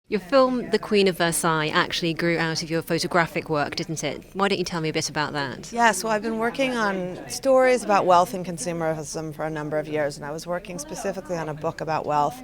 Your film, The Queen of Versailles, actually grew out of your photographic work, didn't it? Why don't you tell me a bit about that? Yes, well, I've been working on stories about wealth and consumerism for a number of years, and I was working specifically on a book about wealth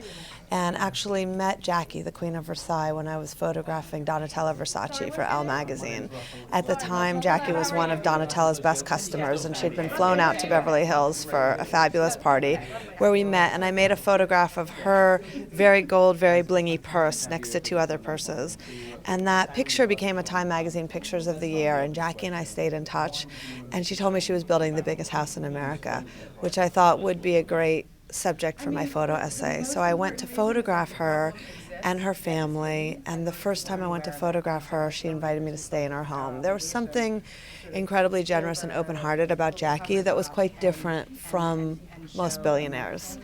and actually met Jackie, the Queen of Versailles, when I was photographing Donatella Versace for Elle magazine. At the time, Jackie was one of Donatella's best customers, and she'd been flown out to Beverly Hills for a fabulous party where we met, and I made a photograph of her very gold, very blingy purse next to two other purses. And that picture became a Time magazine Pictures of the Year, and Jackie and I stayed in touch, and she told me she was building the biggest house in America, which I thought would be a great subject for my photo essay. So I went to photograph her and her family, and the first time I went to photograph her, she invited me to stay in her home. There was something incredibly generous and open-hearted about Jackie that was quite different from most billionaires.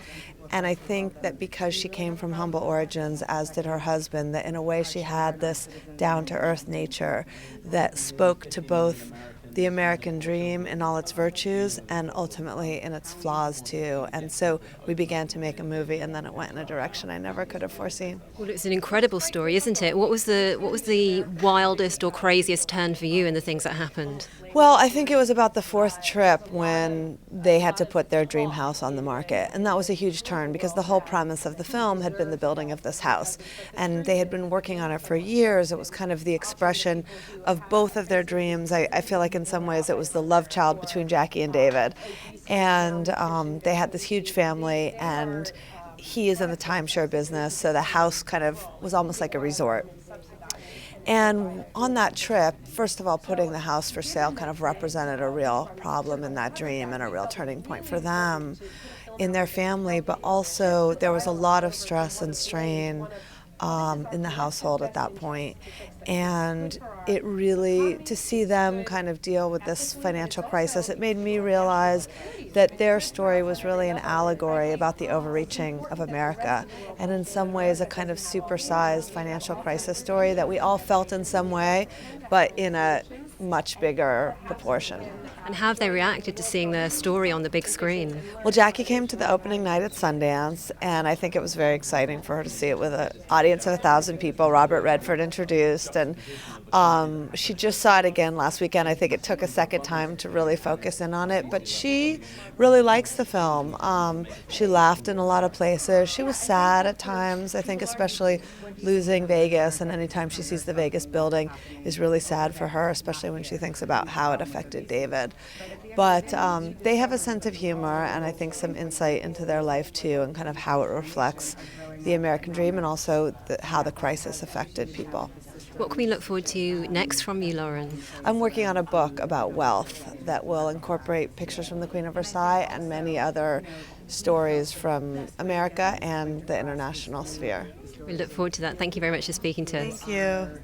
And I think that because she came from humble origins, as did her husband, that in a way she had this down-to-earth nature that spoke to both the American dream in all its virtues and ultimately in its flaws too. And so we began to make a movie, and then it went in a direction I never could have foreseen. Well, it's an incredible story, isn't it? What was the wildest or craziest turn for you in the things that happened? Well, I think it was about the fourth trip when they had to put their dream house on the market. And that was a huge turn because the whole premise of the film had been the building of this house. And they had been working on it for years. It was kind of the expression of both of their dreams. I feel like in some ways it was the love child between Jackie and David. And they had this huge family, and he is in the timeshare business, so the house kind of was almost like a resort. And on that trip, first of all, putting the house for sale kind of represented a real problem in that dream and a real turning point for them in their family, but also there was a lot of stress and strain in the household at that point. And it really, to see them kind of deal with this financial crisis, it made me realize that their story was really an allegory about the overreaching of America, and in some ways a kind of supersized financial crisis story that we all felt in some way, but in a much bigger proportion. And how have they reacted to seeing their story on the big screen? Well, Jackie came to the opening night at Sundance, and I think it was very exciting for her to see it with an audience of 1,000 people. Robert Redford introduced, and she just saw it again last weekend. I think it took a second time to really focus in on it, but she really likes the film. She laughed in a lot of places. She was sad at times, I think especially losing Vegas, and anytime she sees the Vegas building is really sad for her, especially when she thinks about how it affected David. But they have a sense of humor and I think some insight into their life too, and kind of how it reflects the American dream and also how the crisis affected people. What can we look forward to next from you, Lauren? I'm working on a book about wealth that will incorporate pictures from the Queen of Versailles and many other stories from America and the international sphere. We look forward to that. Thank you very much for speaking to us. Thank you.